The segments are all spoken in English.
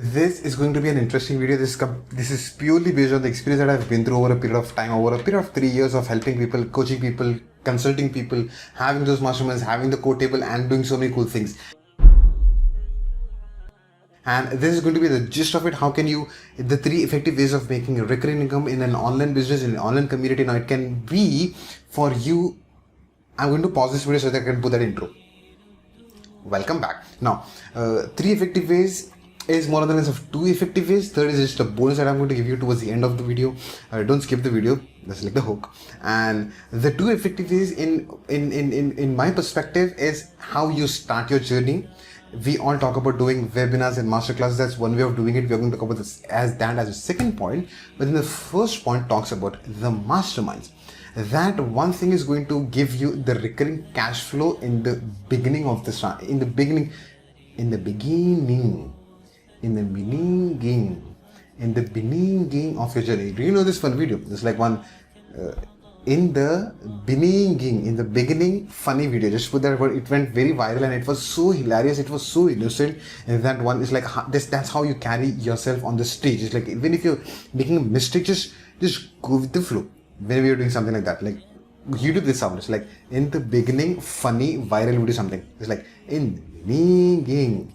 This is going to be an interesting video. This is purely based on the experience that I've been through over a period of time, over a period of 3 years of helping people, coaching people, consulting people, having those masterminds, having the code table, and doing so many cool things. And this is going to be the gist of it. How can you, the 3 effective ways of making a recurring income in an online business, in an online community. Now it can be for you. I'm going to pause this video so that I can put that intro. Welcome back. Now, 3 effective ways is more than less of 2 effective ways. Third is just a bonus that I'm going to give you towards the end of the video. Don't skip the video. That's like the hook. And the 2 effective ways in my perspective is how you start your journey. We all talk about doing webinars and masterclasses. That's one way of doing it. We're going to talk about this as a second point. But then the first point talks about the masterminds. That one thing is going to give you the recurring cash flow in the beginning of the start, in the beginning of your journey. Do you know this one video? There's like one in the beginning funny video. Just put that word. It went very viral and it was so hilarious. It was so innocent. And that one is like that's how you carry yourself on the stage. It's like even if you're making a mistake, just go with the flow. Whenever you're doing something like that, like you do this sound. It's like in the beginning, funny, viral video something. It's like in the beginning.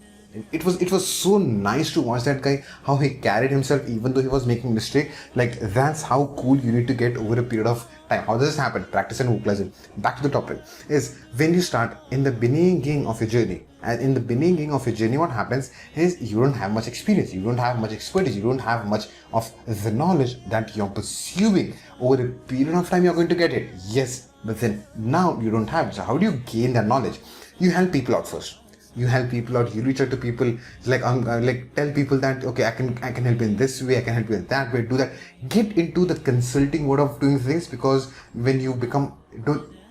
It was so nice to watch that guy, how he carried himself even though he was making mistake. Like that's how cool you need to get over a period of time. How does this happen? Practice and hook lesson. Back to the topic is when you start in the beginning of your journey. And in the beginning of your journey, what happens is you don't have much experience, you don't have much expertise, you don't have much of the knowledge that you're pursuing. Over a period of time, you're going to get it. Yes, but then now you don't have it. So how do you gain that knowledge? You help people out first. You help people out. You reach out to people. Like tell people that okay, I can help you in this way. I can help you in that way. Do that. Get into the consulting mode of doing things, because when you become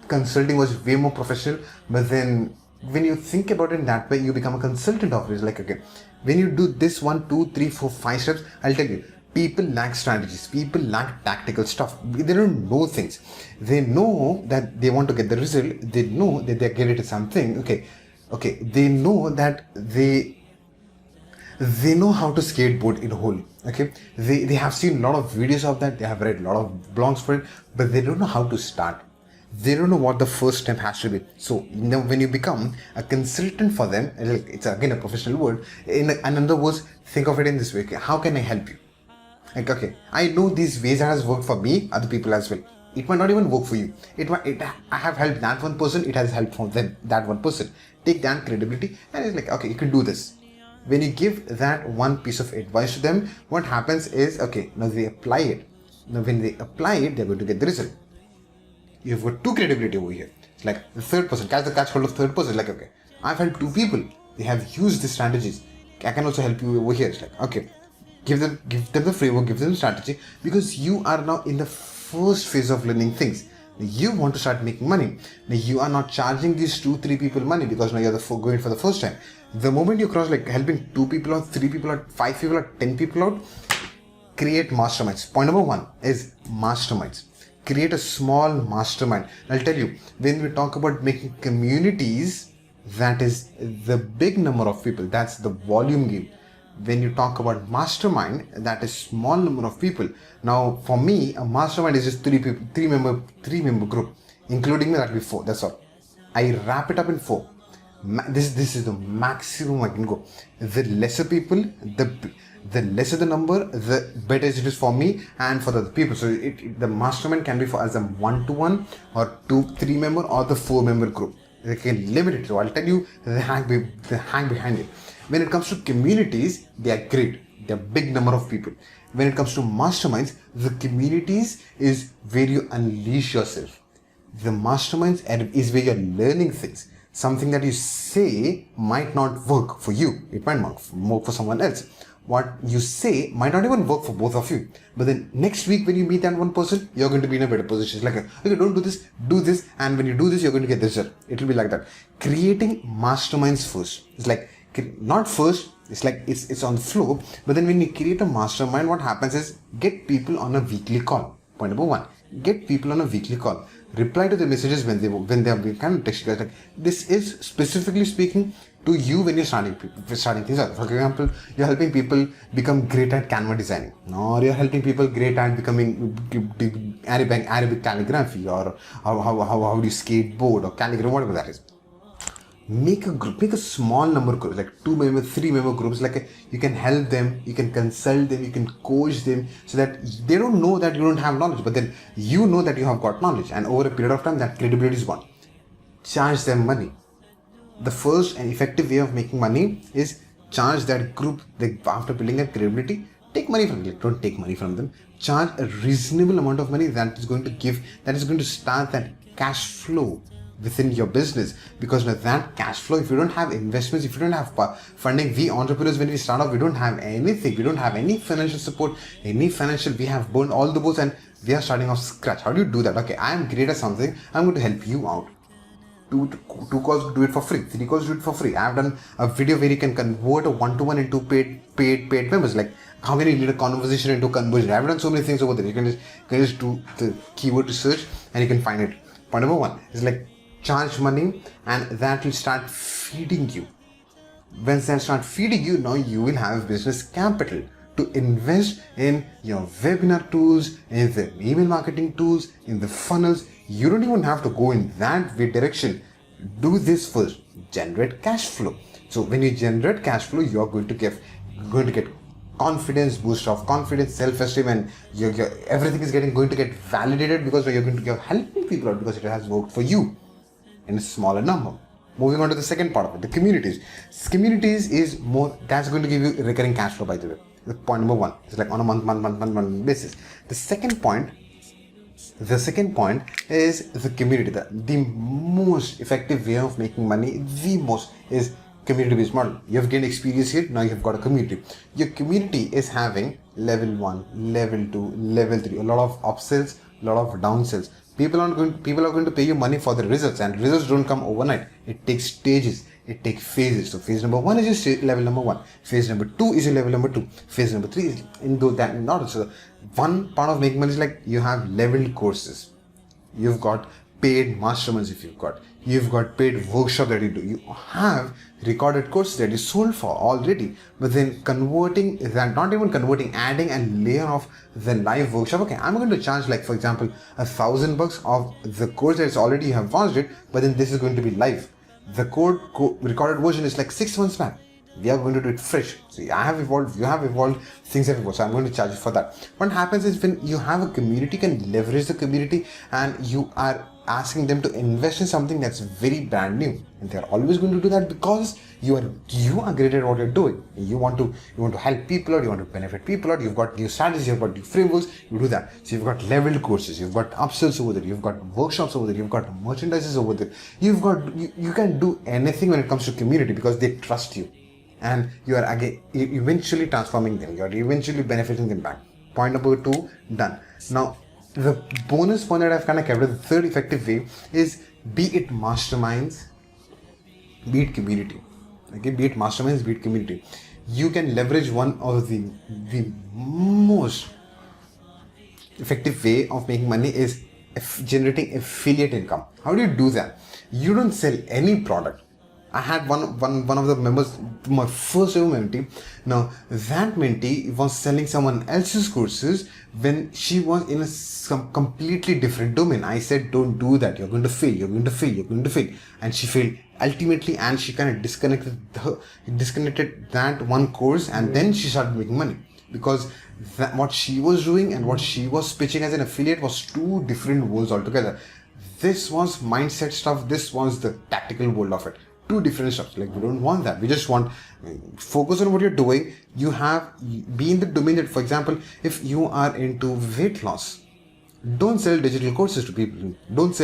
consulting was way more professional. But then when you think about it in that way, you become a consultant of it. It's like okay, when you do this 1, 2, 3, 4, 5 steps, I'll tell you. People lack strategies. People lack tactical stuff. They don't know things. They know that they want to get the result. They know that they're getting to something. Okay, they know that they know how to skateboard in a hole. Okay, they have seen a lot of videos of that. They have read a lot of blogs for it, but they don't know how to start. They don't know what the first step has to be. So when you become a consultant for them, it's again a professional word. In other words, think of it in this way. Okay, how can I help you? Like okay, I know these ways that has worked for me, other people as well. It might not even work for you. I have helped that one person. It has helped for them, that one person. Take that credibility and it's like, okay, you can do this. When you give that one piece of advice to them, what happens is, okay, now they apply it. Now when they apply it, they're going to get the result. You've got 2 credibility over here. It's like the third person, catch hold of third person. Like, okay, I've helped 2 people. They have used these strategies. I can also help you over here. It's like, okay, give them the framework, give them strategy, because you are now in the first phase of learning things. You want to start making money. Now you are not charging these 2-3 people money because now you're going for the first time. The moment you cross like helping 2 people out, 3 people out, 5 people out, 10 people out, create masterminds. Point number 1 is masterminds. Create a small mastermind. I'll tell you, when we talk about making communities, that is the big number of people. That's the volume game. When you talk about mastermind, that is small number of people. Now for me, a mastermind is just 3 people, 3 member group, including me. That'll be 4. That's all. I wrap it up in 4. This is the maximum I can go. The lesser people, the lesser the number, the better it is for me and for the other people. So the mastermind can be for as a 1-to-1 or 2-3 member or the 4-member group. They can limit it. So I'll tell you the hack behind it. When it comes to communities, they are great. They're big number of people. When it comes to masterminds, the communities is where you unleash yourself. The masterminds is where you're learning things. Something that you say might not work for you. It might not work for someone else. What you say might not even work for both of you. But then next week when you meet that one person, you're going to be in a better position. It's like, okay, don't do this. And when you do this, you're going to get this result. It will be like that. Creating masterminds first. It's like, not first, it's like it's on the flow. But then when you create a mastermind, what happens is get people on a weekly call. Point number 1, get people on a weekly call. Reply to the messages when they have been kind of text you guys. Like this is specifically speaking to you when you're starting things out. For example, you're helping people become great at Canva designing, or you're helping people great at becoming Arabic calligraphy, or how do you skateboard or calligraphy, whatever that is. Make a group, make a small number of groups, like 2-member, 3-member groups. You can help them, you can consult them, you can coach them, so that they don't know that you don't have knowledge, but then you know that you have got knowledge, and over a period of time that credibility is gone. Charge them money. The first and effective way of making money is charge that group. After building that credibility, take money from them. Don't take money from them. Charge a reasonable amount of money that is going to start that cash flow within your business. Because with that cash flow, if you don't have investments, if you don't have funding, we entrepreneurs, when we start off, we don't have anything. We don't have any financial support, we have burned all the boats and we are starting off scratch. How do you do that? Okay, I am great at something. I'm going to help you out. 2 calls, do it for free. 3 calls, do it for free. I have done a video where you can convert a 1-to-1 into paid members. Like, how can you lead a conversation into conversion? I've done so many things over there. You can just do the keyword research and you can find it. Point number 1 is like, charge money, and that will start feeding you. When that start feeding you, now you will have business capital to invest in your webinar tools, in the email marketing tools, in the funnels. You don't even have to go in that way direction. Do this first. Generate cash flow. So when you generate cash flow, you are going to get confidence, boost of confidence, self-esteem, and everything is going to get validated, because you're helping people out because it has worked for you in a smaller number. Moving on to the second part of it, the communities. Communities is more, that's going to give you recurring cash flow, by the way. The point number 1 is like on a month basis. The second point is the community. The most effective way of making money, is community-based model. You have gained experience here, now you have got a community. Your community is having level 1, level 2, level 3, a lot of upsells, a lot of downsells. People are going to pay you money for the results, and results don't come overnight. It takes stages, it takes phases. So phase number 1 is your level number 1. Phase number 2 is your level number 2. Phase number 3 is in order. So one part of making money is like, you have leveled courses. You've got paid masterminds you've got paid workshop that you do. You have recorded courses that you sold for already, but then converting that, not even converting, adding a layer of the live workshop. Okay, I'm going to charge, like, for example, $1,000 of the course that's already you have watched it, but then this is going to be live. The recorded version is like 6 months back. We are going to do it fresh. See, I have evolved, you have evolved, things have evolved, so I'm going to charge you for that. What happens is, when you have a community, you can leverage the community, and you are asking them to invest in something that's very brand new, and they're always going to do that because you are great at what you're doing. You want to help people out, you want to benefit people out, you've got new strategies, you've got new frameworks, you do that. So you've got leveled courses, you've got upsells over there, you've got workshops over there, you've got merchandises over there, you can do anything when it comes to community, because they trust you, and you are again eventually transforming them, you are eventually benefiting them back. Point number 2 done. Now the bonus point that I've kind of kept, the third effective way, is be it masterminds, be it community. Okay, be it masterminds, be it community. You can leverage one of the most effective way of making money is generating affiliate income. How do you do that? You don't sell any product. I had one of the members, my first ever mentee. Now that mentee was selling someone else's courses when she was in a completely different domain. I said, don't do that. You're going to fail. You're going to fail. You're going to fail. And she failed ultimately, and she kind of disconnected that one course, and then she started making money, because what she was doing and what she was pitching as an affiliate was 2 different worlds altogether. This was mindset stuff. This was the tactical world of it. 2 different stuff. Like, we don't want that. We just want focus on what you're doing. Be in the domain that, for example, if you are into weight loss, don't sell digital courses to people. Don't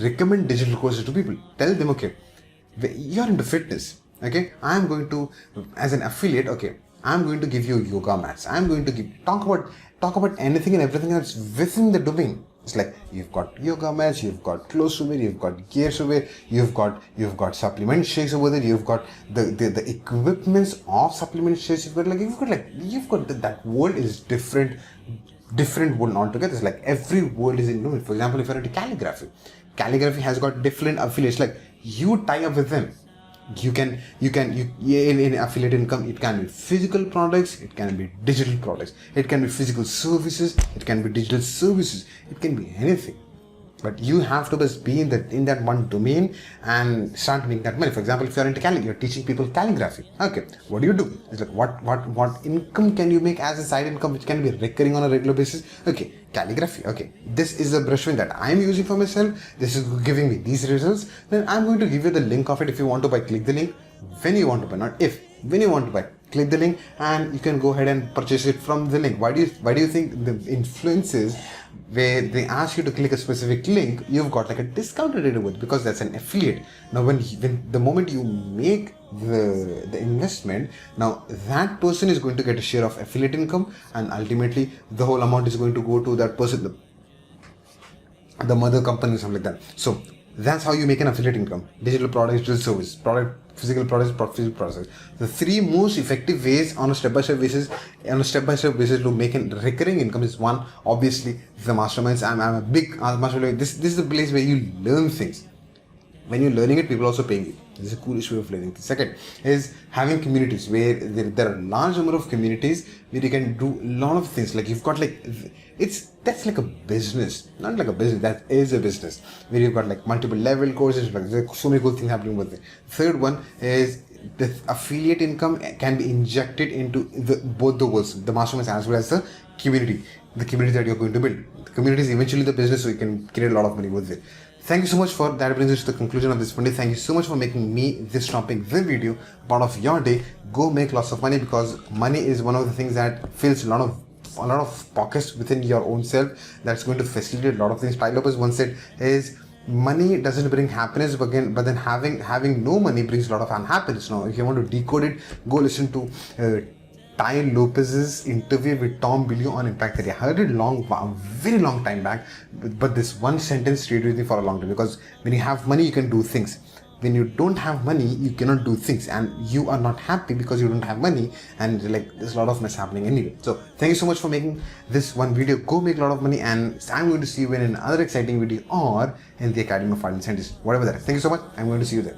recommend digital courses to people. Tell them, okay, you're into fitness. Okay, I'm going to, as an affiliate, okay, I'm going to give you yoga mats. I'm going to talk about anything and everything that's within the domain. It's like, you've got yoga mats, you've got clothes to wear, you've got gear to wear, you've got supplement shakes over there, you've got the equipments of supplement shakes, you've got that world is different world altogether. It's like every world is in domain. For example, if you're into calligraphy has got different affiliates. Like, you tie up with them. In affiliate income, it can be physical products, it can be digital products, it can be physical services, it can be digital services, it can be anything. But you have to just be in that one domain and start making that money. For example, if you're into calligraphy, you're teaching people calligraphy. Okay, what do you do? It's like what income can you make as a side income which can be recurring on a regular basis? Okay, calligraphy. Okay, this is a brush pen that I'm using for myself. This is giving me these results. Then I'm going to give you the link of it. If you want to buy, click the link. When you want to buy, not if. When you want to buy, click the link, and you can go ahead and purchase it from the link. Why do you think the influences where they ask you to click a specific link, you've got like a discounted rate with, because that's an affiliate. Now when the moment you make the investment, now that person is going to get a share of affiliate income, and ultimately the whole amount is going to go to that person, the mother company, something like that. So that's how you make an affiliate income: digital products, digital service, physical products, physical products. The three most effective ways on a step-by-step basis to make a recurring income is: one, obviously, the masterminds. I'm a big mastermind. This is the place where you learn things. When you're learning it, people are also paying you. This is a coolest way of learning. The second is having communities where there are a large number of communities where you can do a lot of things. Like you've got that's like a business, not like a business, that is a business where you've got like multiple level courses. Like there's so many cool things happening with it. Third one is the affiliate income can be injected into both the worlds, the masterminds as well as the community that you're going to build. The community is eventually the business, so you can create a lot of money with it. Thank you so much for that. Brings us to the conclusion of this one day. Thank you so much for making me this topic, this video, part of your day. Go make lots of money, because money is one of the things that fills a lot of pockets within your own self. That's going to facilitate a lot of things. Ty Lopez once said is, money doesn't bring happiness, but then having no money brings a lot of unhappiness. Now, if you want to decode it, go listen to Ty Lopez's interview with Tom Bilyeu on Impact Theory. I heard it very long time back, but this one sentence stayed with me for a long time, because when you have money, you can do things. When you don't have money, you cannot do things, and you are not happy because you don't have money, and like there's a lot of mess happening anyway. So thank you so much for making this one video. Go make a lot of money, and I'm going to see you in another exciting video or in the Academy of Art and Sciences, whatever that is. Thank you so much. I'm going to see you there.